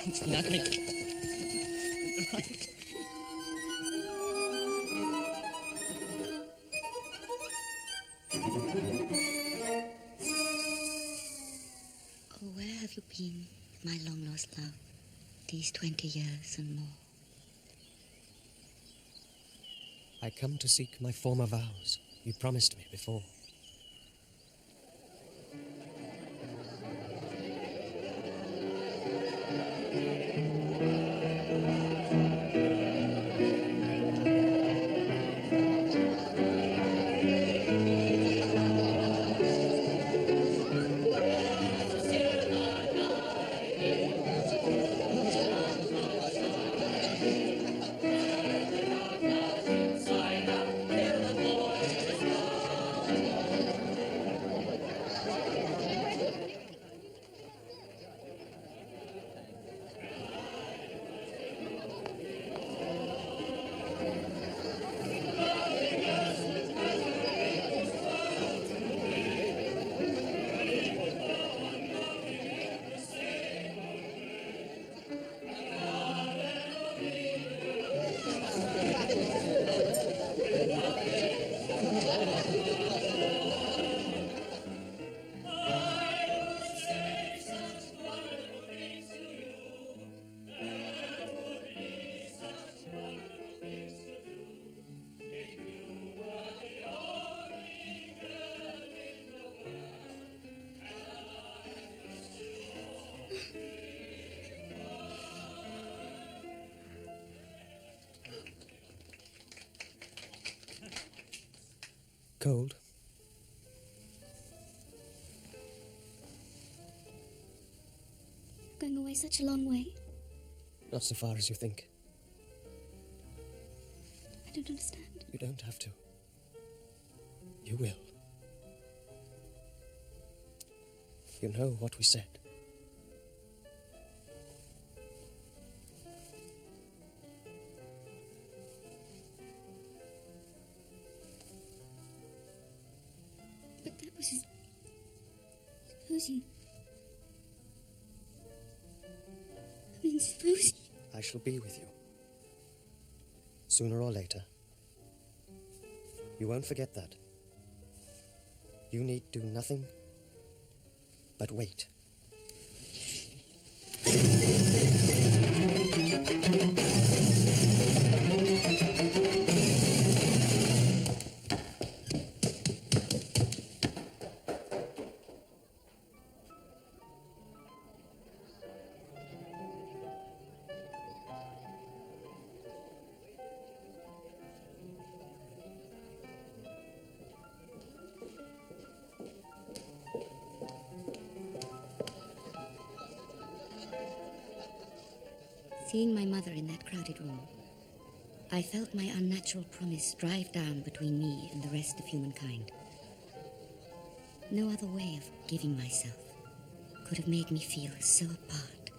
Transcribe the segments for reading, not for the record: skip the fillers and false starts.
It's nothing. Right. Oh, where have you been, my long-lost love, these 20 years and more? I come to seek my former vows. You promised me before. Cold? Going away such a long way. Not so far as you think. I don't understand. You don't have to. You will. You know what we said. But that was his... Supposing... I mean, supposing... I shall be with you. Sooner or later. You won't forget that. You need do nothing but wait. Seeing my mother in that crowded room, I felt my unnatural promise drive down between me and the rest of humankind. No other way of giving myself could have made me feel so apart,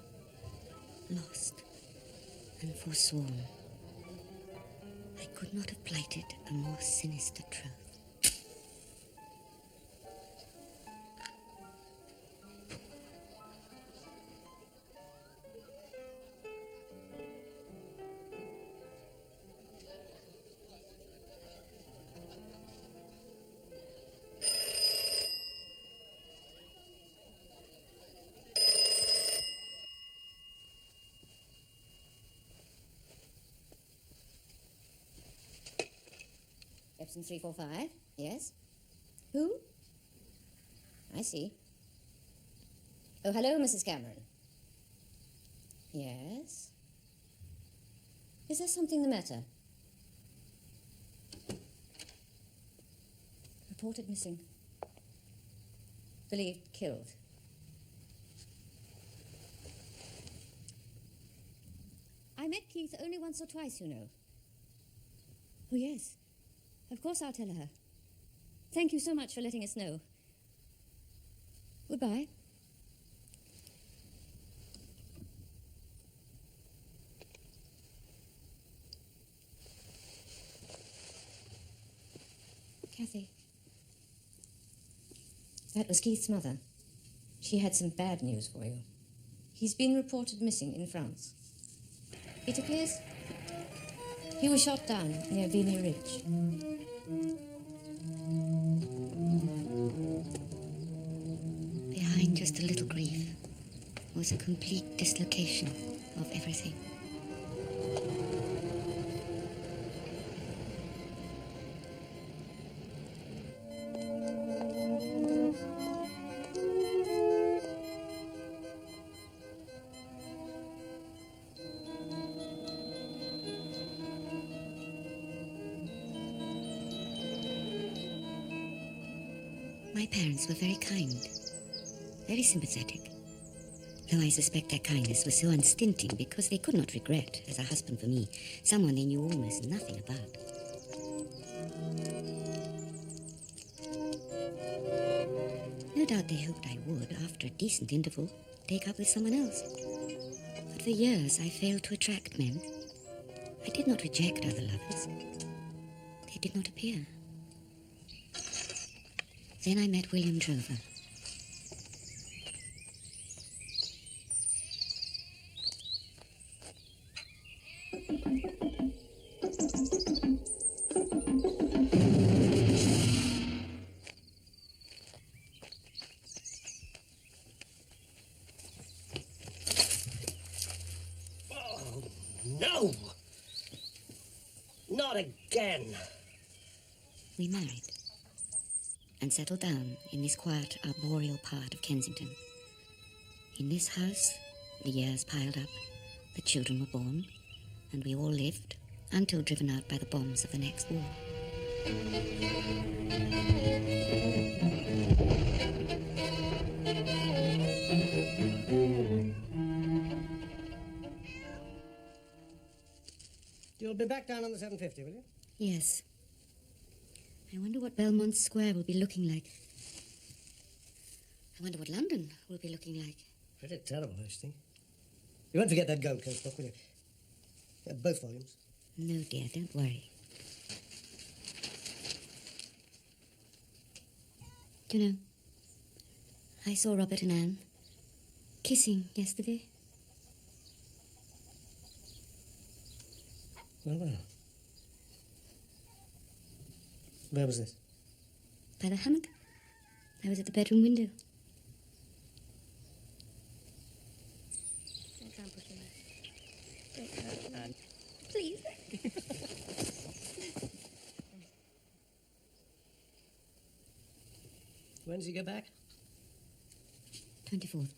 lost, and forsworn. I could not have plighted a more sinister troth. S0345, yes? Who? I see. Oh, hello, Mrs. Cameron. Yes? Is there something the matter? Reported missing. Believed killed. I met Keith only once or twice, you know. Oh, yes. Of course I'll tell her. Thank you so much for letting us know. Goodbye. Kathy. That was Keith's mother. She had some bad news for you. He's been reported missing in France. It appears he was shot down near Vimy Ridge. Behind just a little grief was a complete dislocation of everything. My parents were very kind, very sympathetic. Though I suspect their kindness was so unstinting because they could not regret, as a husband for me, someone they knew almost nothing about. No doubt they hoped I would, after a decent interval, take up with someone else. But for years I failed to attract men. I did not reject other lovers. They did not appear. Then I met William Drover. Oh, no! Not again. We married and settled down in this quiet, arboreal part of Kensington. In this house, the years piled up, the children were born, and we all lived until driven out by the bombs of the next war. You'll be back down on the 750, will you? Yes. I wonder what Belmont Square will be looking like. I wonder what London will be looking like. Pretty terrible, I think. You won't forget that Gold Coast book, will you? Both volumes. No, dear, don't worry. Do you know, I saw Robert and Anne kissing yesterday. Well. Where was this? By the hammock. I was at the bedroom window. Please. When does he go back? 24th.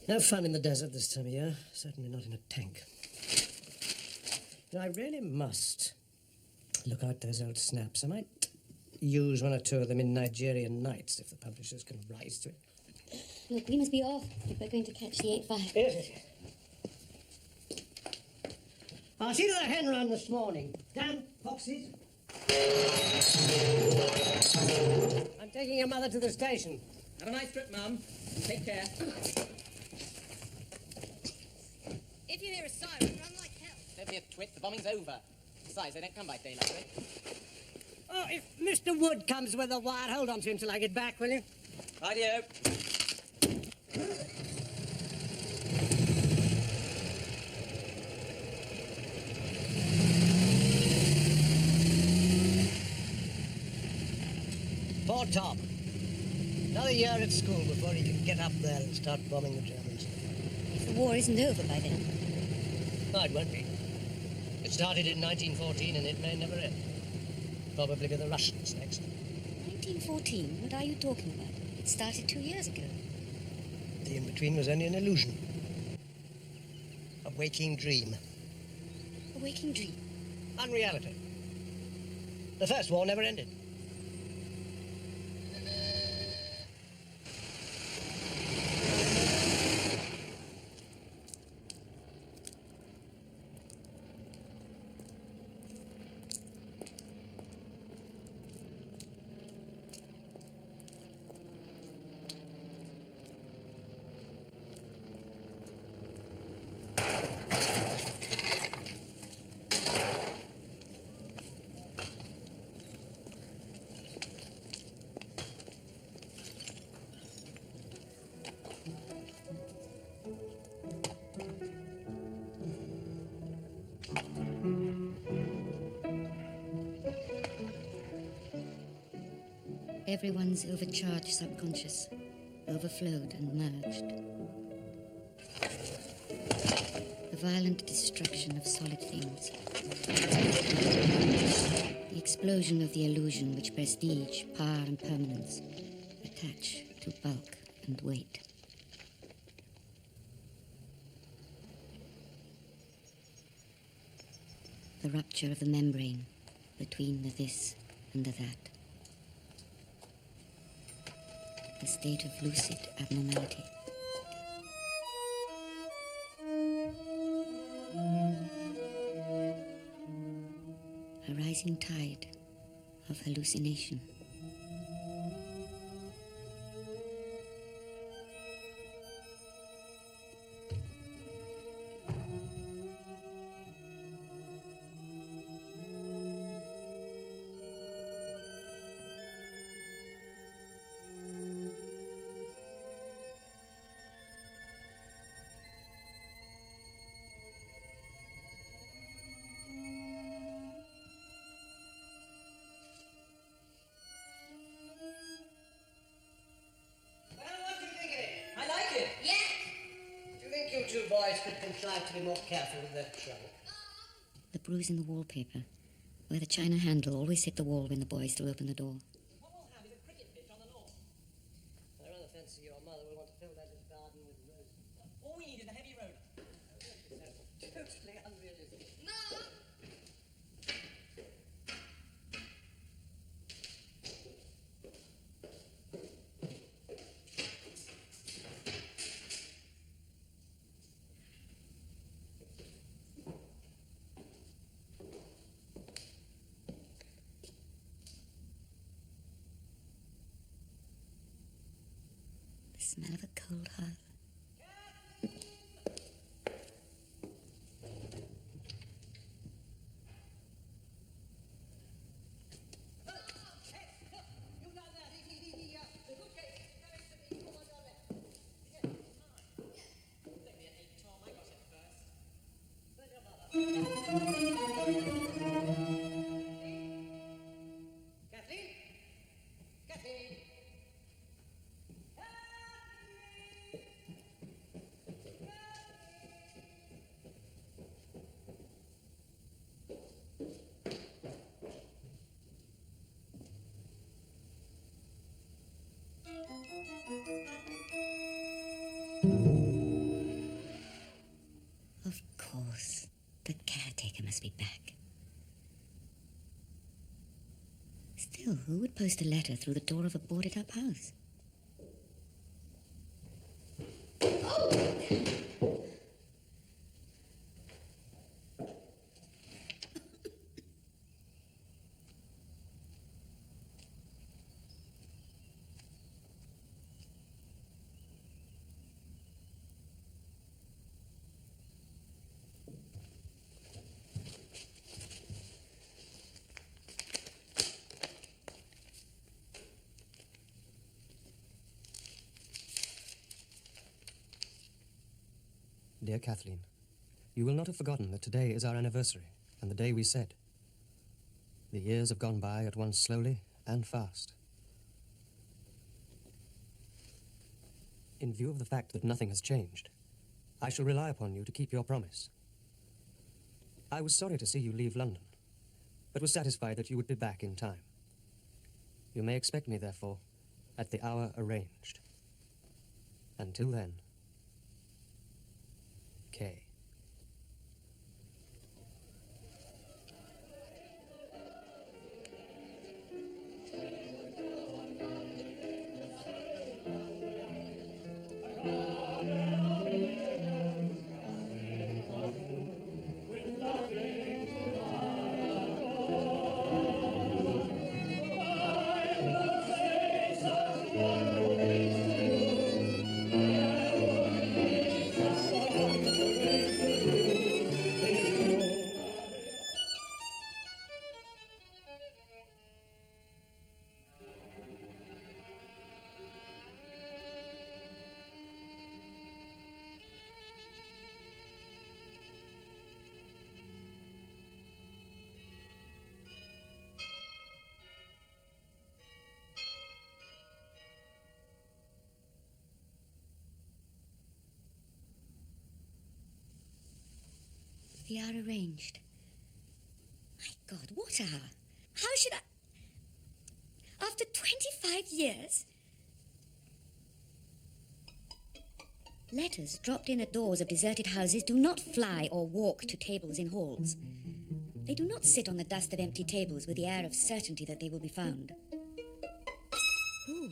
No fun in the desert this time of year. Certainly not in a tank. Now, I really must look out those old snaps. I might use one or two of them in Nigerian Nights if the publishers can rise to it. Look, we must be off if we're going to catch the 8-5. Yes. I'll see to the hen run this morning. Damn foxes. I'm taking your mother to the station. Have a nice trip, Mum. Take care. If you hear a siren, run like hell. Don't be a twit. The bombing's over. Besides, they don't come by daylight, eh? Oh, if Mr. Wood comes with a wire, hold on to him till I get back, will you? Rightio. Poor Tom. Another year at school before he can get up there and start bombing the Germans. If the war isn't over by then. No, it won't be. It started in 1914 and it may never end. Probably be the Russians next. 1914? What are you talking about? It started 2 years ago. The in-between was only an illusion. A waking dream. A waking dream. Unreality. The first war never ended. Everyone's overcharged subconscious, overflowed and merged. The violent destruction of solid things. The explosion of the illusion which prestige, power and permanence attach to bulk and weight. The rupture of the membrane between the this and the that. The state of lucid abnormality. A rising tide of hallucination. Two boys could contrive to be more careful with their trouble. The bruise in the wallpaper, where the china handle always hit the wall when the boys threw open the door. What we'll have is a cricket pitch on the lawn. I rather fancy your mother will want to fill that little garden with roses. All we need is a heavy roller. Totally unrealistic. The smell of a cold hearth. Of course, the caretaker must be back. Still, who would post a letter through the door of a boarded-up house? Dear Kathleen, you will not have forgotten that today is our anniversary, and the day we said. The years have gone by at once slowly and fast. In view of the fact that nothing has changed, I shall rely upon you to keep your promise. I was sorry to see you leave London, but was satisfied that you would be back in time. You may expect me, therefore, at the hour arranged. Until then, K. The hour arranged. My God, what hour? How should I... After 25 years? Letters dropped in at doors of deserted houses do not fly or walk to tables in halls. They do not sit on the dust of empty tables with the air of certainty that they will be found. Who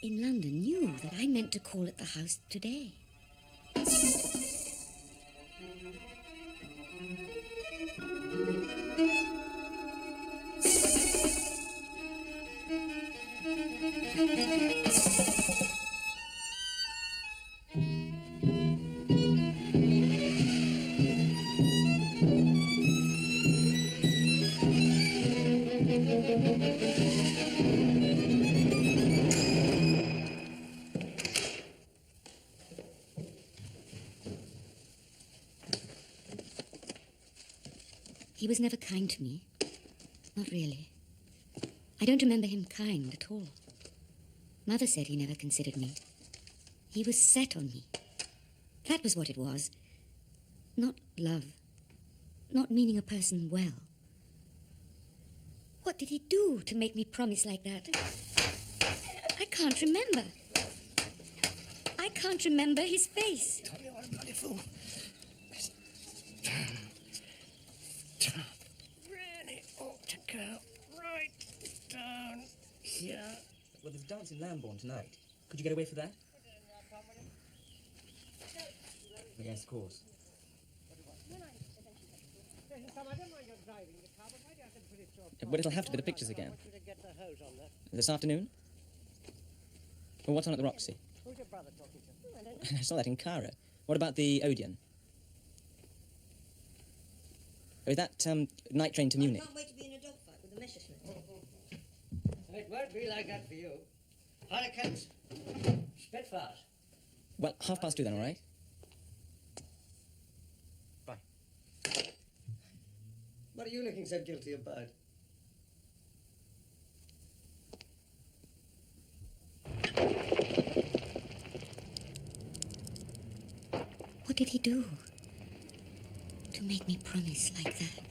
in London knew that I meant to call at the house today? He was never kind to me. Not really. I don't remember him kind at all. Mother said he never considered me. He was set on me. That was what it was. Not love. Not meaning a person well. What did he do to make me promise like that? I can't remember. I can't remember his face. Tommy, what a bloody fool. Really ought to go right down here. Well, there's a dance in Lambourne tonight. Could you get away for that? Yes, of course. Well, it'll have to be the pictures again. This afternoon? Well, what's on at the Roxy? Who's your brother talking to? I saw that in Cairo. What about the Odeon? Oh, is that night train to Munich? I can't wait to be in a dogfight with the Messerschmitt. It won't be like that for you. Hurricanes, Spitfires. Well, 2:30 then, all right? Bye. What are you looking so guilty about? What did he do to make me promise like that?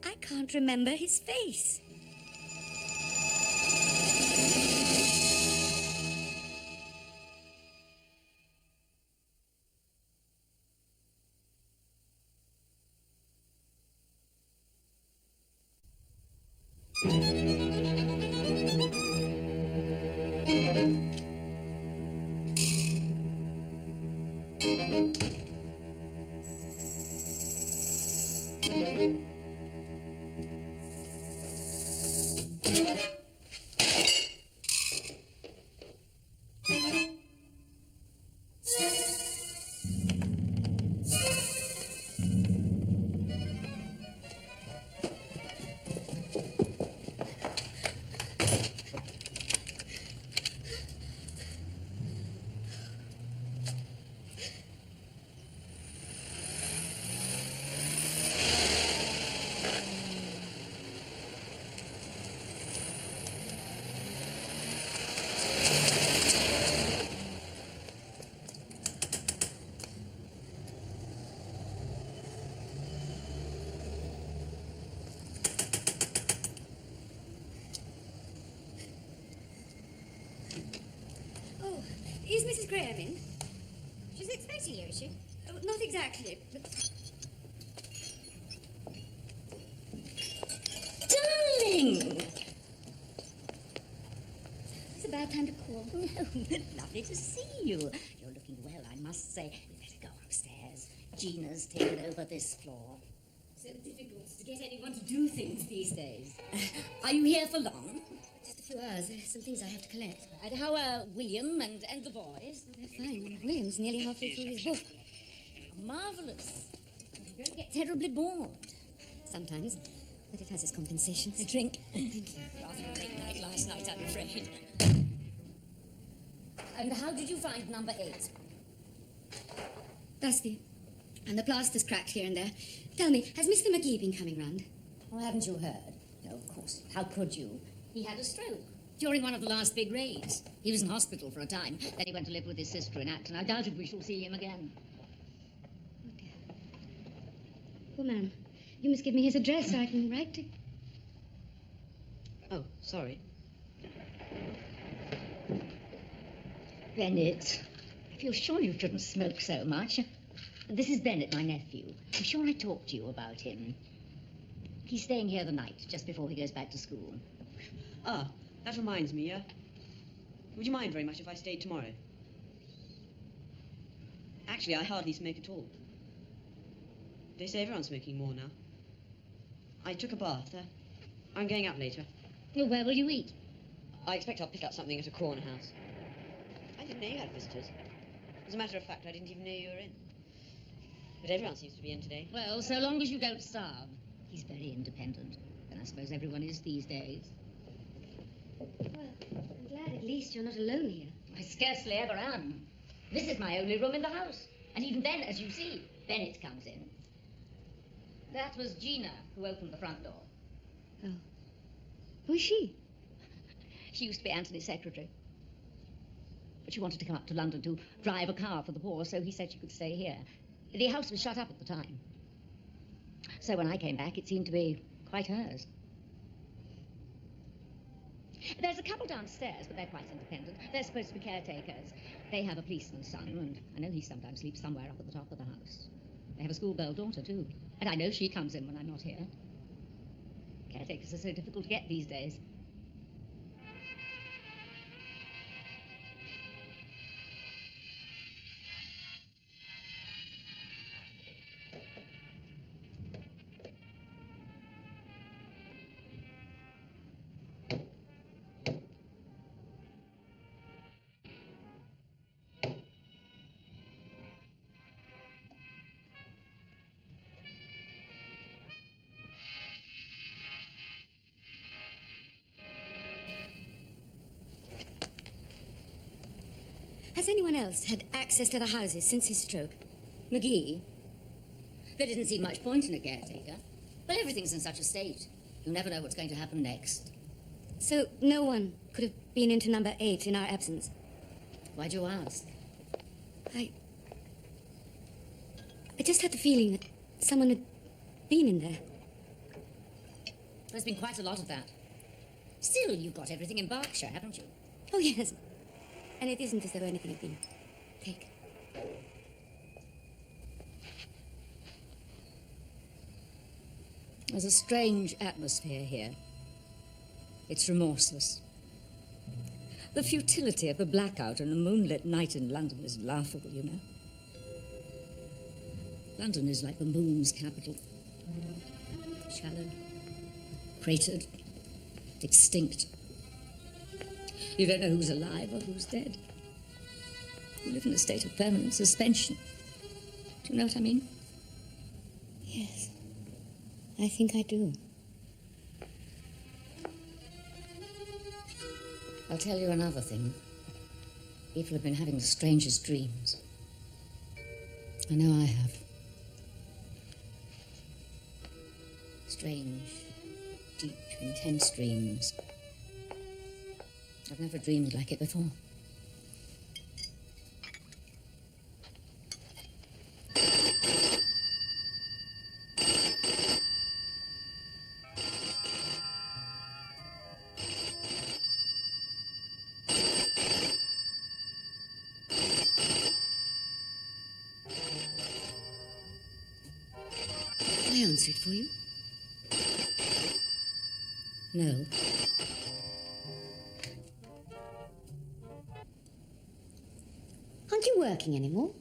I can't remember his face. Is Mrs. Graham in? She's expecting you, is she? Oh, not exactly, but... Darling! It's a bad time to call. No, lovely to see you. You're looking well, I must say. You better go upstairs. Gina's taken over this floor. So difficult to get anyone to do things these days. Are you here for long? Just a few hours. There's some things I have to collect. And how are William and the boys? They're fine. William's nearly halfway through his book. Marvellous. You're going to get terribly bored. Sometimes. But it has its compensations. A drink? Thank you. Rather a late night last night, I'm afraid. And how did you find number 8? Dusty. And the plaster's cracked here and there. Tell me, has Mr. McGee been coming round? Oh, haven't you heard? No, of course. How could you? He had a stroke during one of the last big raids. He was in hospital for a time. Then he went to live with his sister in Acton. I doubt if we shall see him again. Oh, dear. Well, ma'am, you must give me his address so I can write to... Oh, sorry. Bennett, I feel sure you shouldn't smoke so much. This is Bennett, my nephew. I'm sure I talked to you about him. He's staying here the night, just before he goes back to school. Ah, that reminds me, would you mind very much if I stayed tomorrow? Actually, I hardly smoke at all. They say everyone's smoking more now. I took a bath. I'm going out later. Well, where will you eat? I expect I'll pick up something at a corner house. I didn't know you had visitors. As a matter of fact, I didn't even know you were in. But everyone seems to be in today. Well, so long as you don't starve. He's very independent, and I suppose everyone is these days. Well, I'm glad at least you're not alone here. I scarcely ever am. This is my only room in the house. And even then, as you see, Bennett comes in. That was Gina who opened the front door. Oh. Who is she? She used to be Anthony's secretary. But she wanted to come up to London to drive a car for the poor, so he said she could stay here. The house was shut up at the time. So when I came back, it seemed to be quite hers. There's a couple downstairs, but they're quite independent. They're supposed to be caretakers. They have a policeman's son, and I know he sometimes sleeps somewhere up at the top of the house. They have a schoolgirl daughter, too. And I know she comes in when I'm not here. Caretakers are so difficult to get these days. Has anyone else had access to the houses since his stroke? McGee? There didn't seem much point in a caretaker. But everything's in such a state. You never know what's going to happen next. So no one could have been into number 8 in our absence? Why do you ask? I just had the feeling that someone had been in there. There's been quite a lot of that. Still, you've got everything in Berkshire, haven't you? Oh, yes. And it isn't as though anything had been taken. There's a strange atmosphere here. It's remorseless. The futility of the blackout on a moonlit night in London is laughable, you know. London is like the moon's capital. Shallow, cratered, extinct. You don't know who's alive or who's dead. You live in a state of permanent suspension. Do you know what I mean? Yes, I think I do. I'll tell you another thing. People have been having the strangest dreams. I know I have. Strange, deep, intense dreams. I've never dreamed like it before. I answer it for you? No. Aren't you working anymore?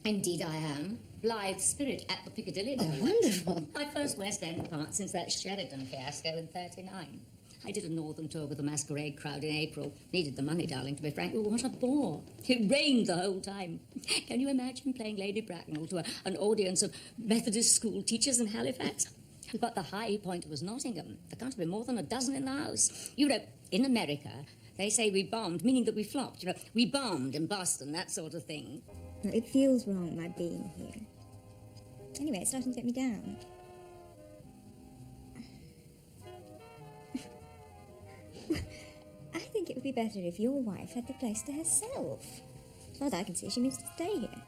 Indeed I am. Blithe spirit at the Piccadilly. Oh, wonderful. My first West End part since that Sheridan fiasco in '39. I did a northern tour with the masquerade crowd in April. Needed the money, darling, to be frank. Oh, what a bore. It rained the whole time. Can you imagine playing Lady Bracknell to an audience of Methodist school teachers in Halifax? But the high point was Nottingham. There can't have been more than a dozen in the house. You know, in America, they say we bombed, meaning that we flopped. You know, we bombed in Boston, that sort of thing. Well, it feels wrong, my being here. Anyway, it's starting to get me down. be better if your wife had the place to herself. As far as I can see, she means to stay here.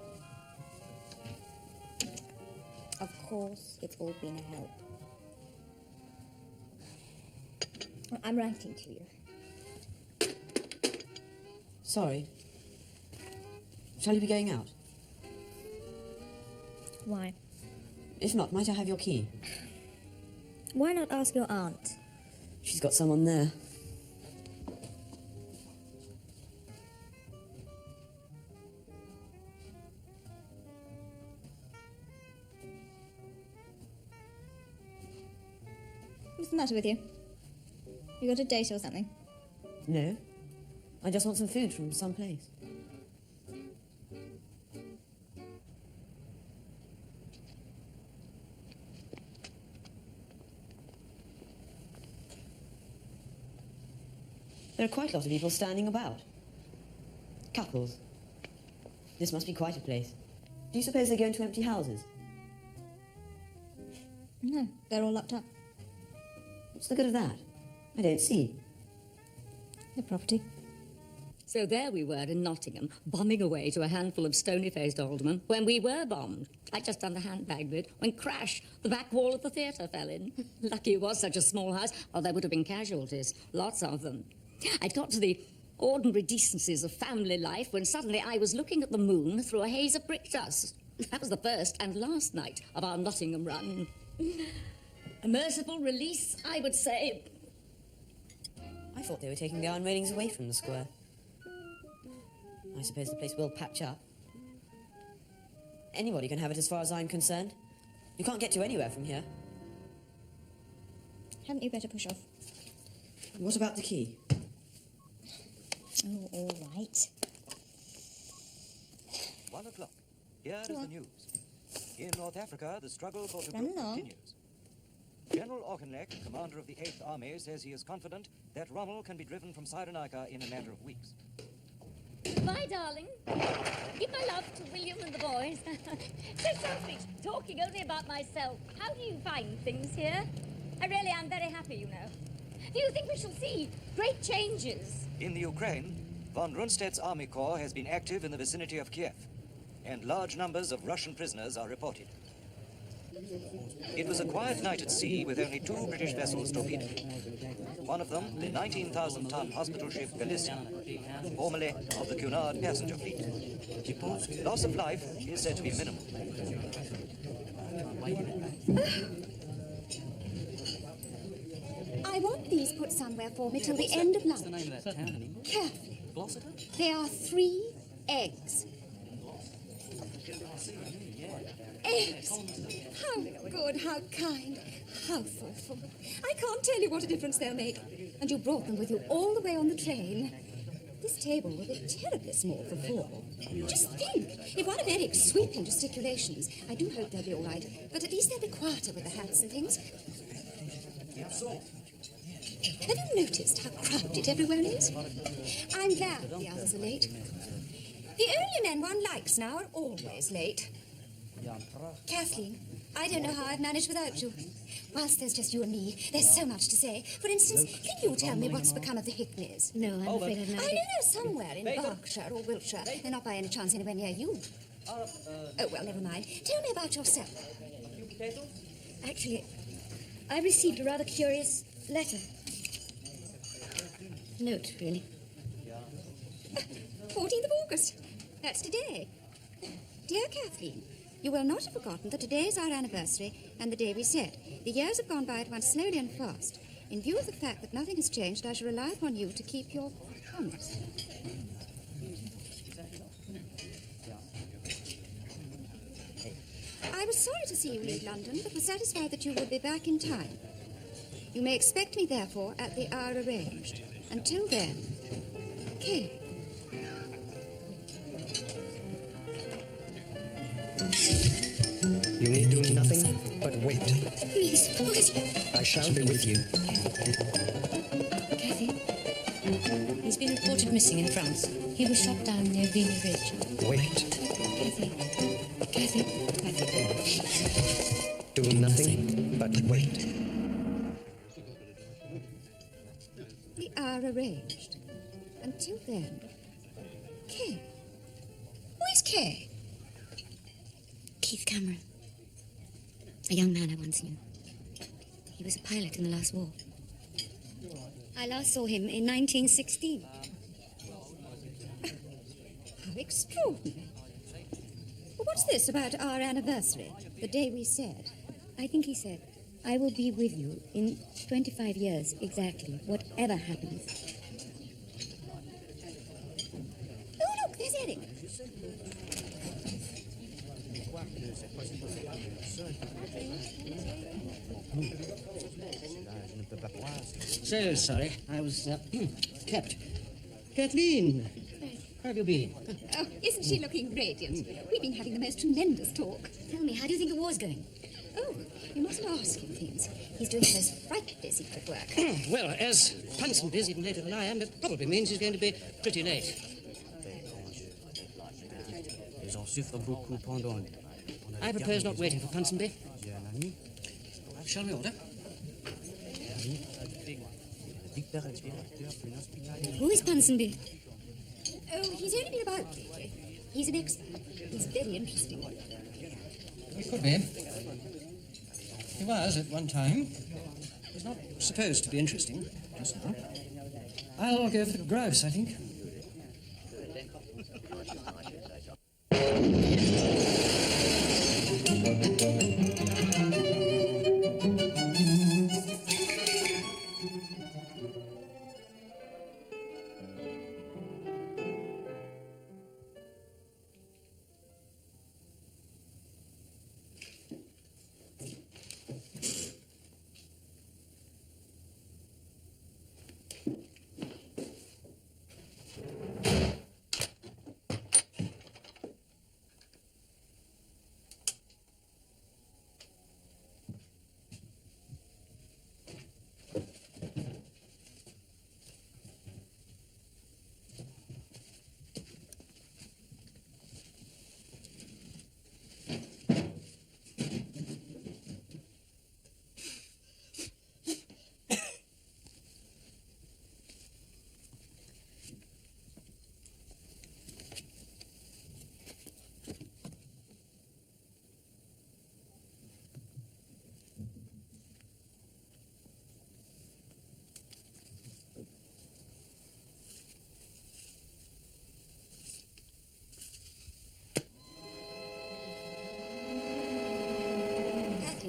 Of course, it's all been a help. Well, I'm writing to you. Sorry. Shall you be going out? Why? If not, might I have your key? Why not ask your aunt? She's got someone there. What's the matter with you? You got a date or something? No. I just want some food from some place. There are quite a lot of people standing about. Couples. This must be quite a place. Do you suppose they go into empty houses? No, they're all locked up. What's the good of that? I don't see. Their property. So there we were in Nottingham, bombing away to a handful of stony-faced aldermen when we were bombed. I'd just done the handbag bit when crash, the back wall of the theatre fell in. Lucky it was such a small house, or there would have been casualties, lots of them. I'd got to the ordinary decencies of family life when suddenly I was looking at the moon through a haze of brick dust. That was the first and last night of our Nottingham run. A merciful release, I would say. I thought they were taking the iron railings away from the square. I suppose the place will patch up. Anybody can have it as far as I'm concerned. You can't get to anywhere from here. Hadn't you better push off? What about the key? Oh, all right. 1 o'clock. Here is the news. In North Africa, the struggle for Run Tobruk along. continues. General Auchinleck, commander of the 8th Army, says he is confident that Rommel can be driven from Cyrenaica in a matter of weeks. Bye, darling. Give my love to William and the boys. So selfish, talking only about myself. How do you find things here? I really am very happy, you know. Do you think we shall see great changes? In the Ukraine, von Rundstedt's army corps has been active in the vicinity of Kiev, and large numbers of Russian prisoners are reported. It was a quiet night at sea with only 2 British vessels torpedoed. One of them, the 19,000-ton hospital ship Galicia, formerly of the Cunard passenger fleet. Loss of life is said to be minimal. I want these put somewhere for me till the end of lunch. Carefully. They are 3 eggs. Eggs! How good, how kind, how thoughtful. I can't tell you what a difference they'll make. And you brought them with you all the way on the train. This table will be terribly small for 4. Just think, if one of Eric's sweeping gesticulations, I do hope they'll be all right, but at least they'll be quieter with the hats and things. Have you noticed how crowded everyone is? I'm glad the others are late. The only men one likes now are always late. Kathleen, I don't know how I've managed without you. Whilst there's just you and me, there's so much to say. For instance, can you tell me what's become of the Hickneys? No, I'm afraid I've not. I know they're somewhere in Berkshire or Wiltshire. They're not by any chance anywhere near you. Oh, well, never mind. Tell me about yourself. Actually, I received a rather curious letter. Note, really. 14th of August. That's today. Dear Kathleen, you will not have forgotten that today is our anniversary and the day we said. The years have gone by at once slowly and fast. In view of the fact that nothing has changed, I shall rely upon you to keep your promise. I was sorry to see you leave London, but was satisfied that you would be back in time. You may expect me, therefore, at the hour arranged. Until then, Kay. You need do nothing but wait. Please, please. I shall be with you. Kathy, he's been reported missing in France. He was shot down near Vimy Ridge. Wait. Kathy. Do nothing but wait. The hour arranged. Until then, Kay. Who is Kay? Keith Cameron. A young man I once knew. He was a pilot in the last war. I last saw him in 1916. How extraordinary. Well, what's this about our anniversary? The day we said? I think he said, I will be with you in 25 years exactly, whatever happens. Oh, look, there's Eric. So sorry, I was kept. Kathleen, how have you been? Oh, isn't she looking radiant? We've been having the most tremendous talk. Tell me, how do you think the war's going? Oh, you mustn't ask him things. He's doing the most frightfully secret work. Well, as Ponsonby's even later than I am, it probably means he's going to be pretty late. I propose not waiting for Ponsonby. Shall we order? Who is Ponsonby? Oh, he's only been about lately. He's an expert. He's very interesting. It could be. He was at one time. He's not supposed to be interesting just now. I'll go for the grouse, I think.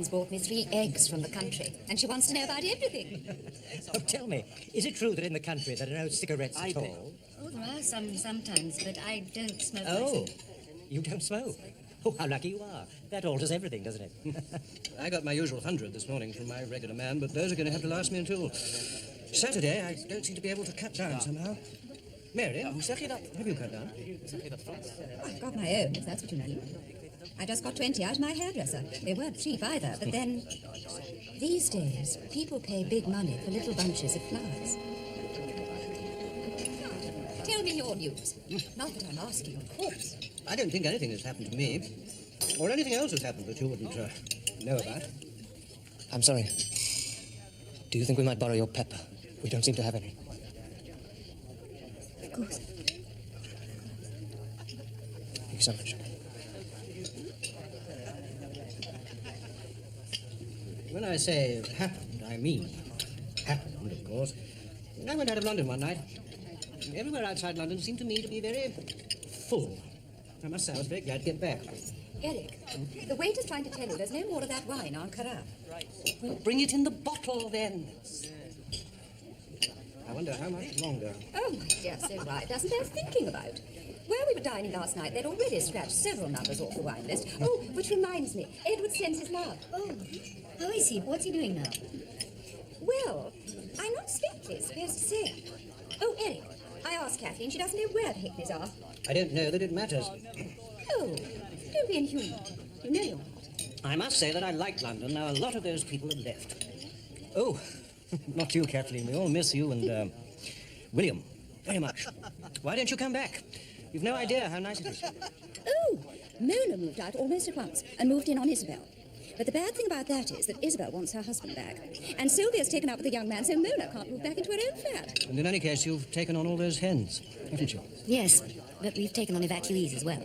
Katherine's brought me 3 eggs from the country, and she wants to know about everything. Oh, tell me, is it true that in the country there are no cigarettes at all? Oh, there are some sometimes, but I don't smoke. Oh, you don't smoke? Oh, how lucky you are. That alters everything, doesn't it? I got my usual 100 this morning from my regular man, but those are going to have to last me until Saturday. I don't seem to be able to cut down somehow. Mary, have you cut down? I've got my own, if that's what you mean. I just got 20 out of my hairdresser. They weren't cheap either, but then... These days, people pay big money for little bunches of flowers. Tell me your news. Not that I'm asking, of course. I don't think anything has happened to me, or anything else has happened that you wouldn't know about. I'm sorry. Do you think we might borrow your pepper? We don't seem to have any. Of course. Thank you so much. When I say happened, I mean happened, of course. I went out of London one night. Everywhere outside London seemed to me to be very full. I must say I was very glad to get back. Eric, the waiter's trying to tell you there's no more of that wine on carafe. Well, bring it in the bottle, then. I wonder how much longer. Oh, my dear, so right. Doesn't bear thinking about. Where we were dining last night, they'd already scratched several numbers off the wine list. Oh, which reminds me, Edward sends his love. Oh, how is he? What's he doing now? Well, I'm not strictly supposed to say. Oh, Eric, I asked Kathleen. She doesn't know where the Hickneys are. I don't know that it matters. Oh, don't be inhuman. You know you're not. I must say that I like London. Now, a lot of those people have left. Oh, not you, Kathleen. We all miss you and, William, very much. Why don't you come back? You've no idea how nice it is. Oh, Mona moved out almost at once and moved in on Isabel. But the bad thing about that is that Isabel wants her husband back. And Sylvia's taken up with a young man, so Mona can't move back into her own flat. And in any case, you've taken on all those hens, haven't you? Yes, but we've taken on evacuees as well.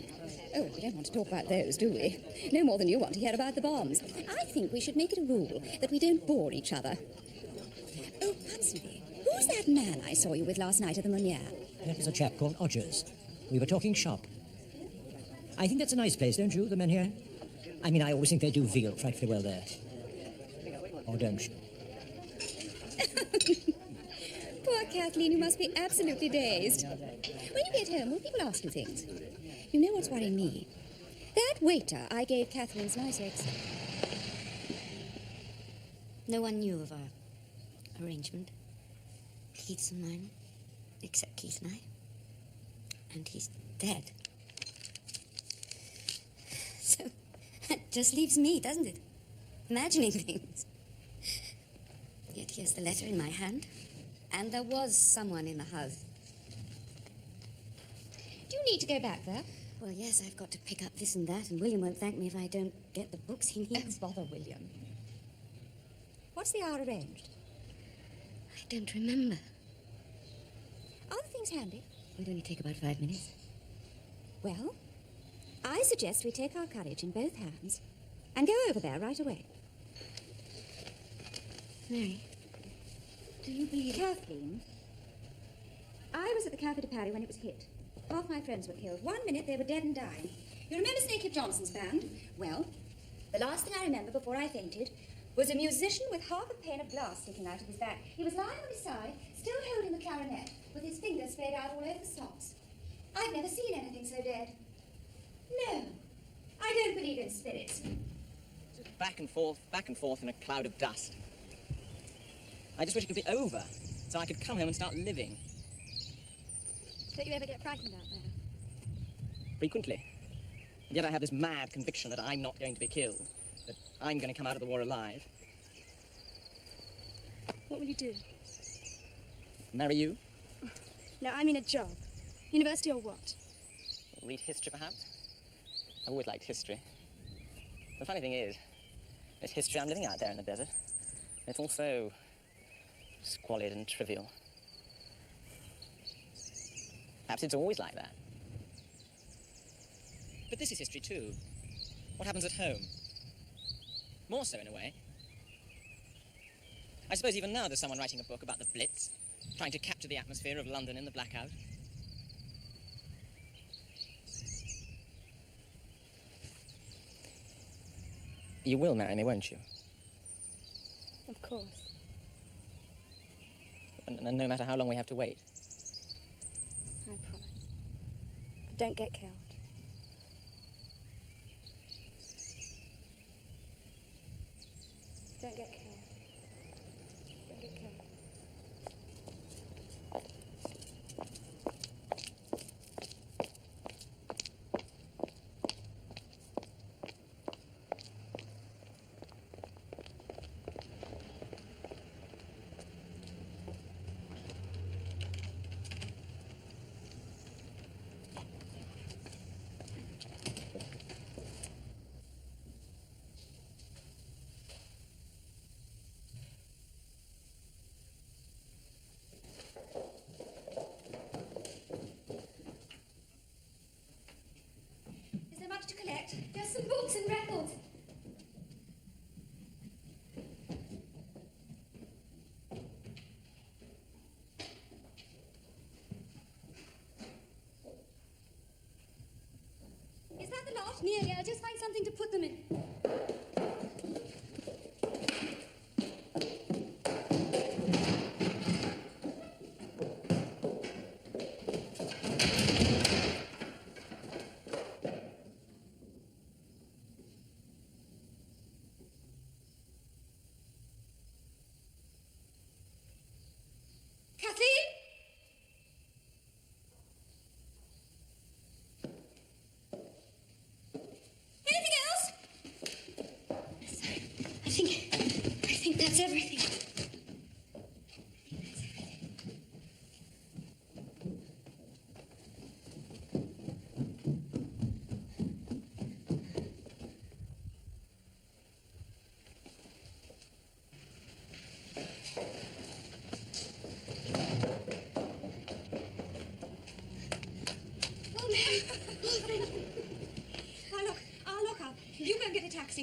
Oh, we don't want to talk about those, do we? No more than you want to hear about the bombs. I think we should make it a rule that we don't bore each other. Oh, Punsonby, who's that man I saw you with last night at the Monier? That was a chap called Odgers. We were talking shop. I think that's a nice place, don't you, the men here? I mean, I always think they do veal frightfully well there. Or don't you? Poor Kathleen, you must be absolutely dazed. When you get home, will people ask you things? You know what's worrying me? That waiter I gave Kathleen's nice eggs. No one knew of our arrangement. Keith's and mine, except Keith and I. And he's dead. So, that just leaves me, doesn't it? Imagining things. Yet here's the letter in my hand. And there was someone in the house. Do you need to go back there? Well, yes, I've got to pick up this and that, and William won't thank me if I don't get the books he needs. Oh, bother William. What's the hour arranged? I don't remember. Are the things handy? It'll only take about 5 minutes. Well, I suggest we take our courage in both hands and go over there right away. Mary, do you believe... Kathleen, I was at the Café de Paris when it was hit. Half my friends were killed. 1 minute they were dead and dying. You remember Snakey Johnson's band? Well, the last thing I remember before I fainted was a musician with half a pane of glass sticking out of his back. He was lying on his side, still holding the clarinet, with his fingers sprayed out all over the stops. I've never seen anything so dead. No, I don't believe in spirits. Back and forth in a cloud of dust. I just wish it could be over, so I could come home and start living. Don't you ever get frightened out there? Frequently. And yet I have this mad conviction that I'm not going to be killed, that I'm going to come out of the war alive. What will you do? Marry you? No, I mean a job. University or what? Read history, perhaps? I've always liked history. The funny thing is, this history I'm living out there in the desert, it's all so squalid and trivial. Perhaps it's always like that. But this is history too. What happens at home? More so, in a way. I suppose even now there's someone writing a book about the Blitz, trying to capture the atmosphere of London in the blackout. You will marry me, won't you? Of course. And no matter how long we have to wait. I promise. But don't get killed. Don't get killed. Don't get killed. Is there much to collect? Just some books and records. Is that the lot? Nearly. I'll just find something to put them in. Kathleen? Anything else? I think that's everything.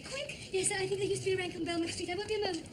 Quick! Yes, I think there used to be a rank on Belmont Street. I won't be a moment.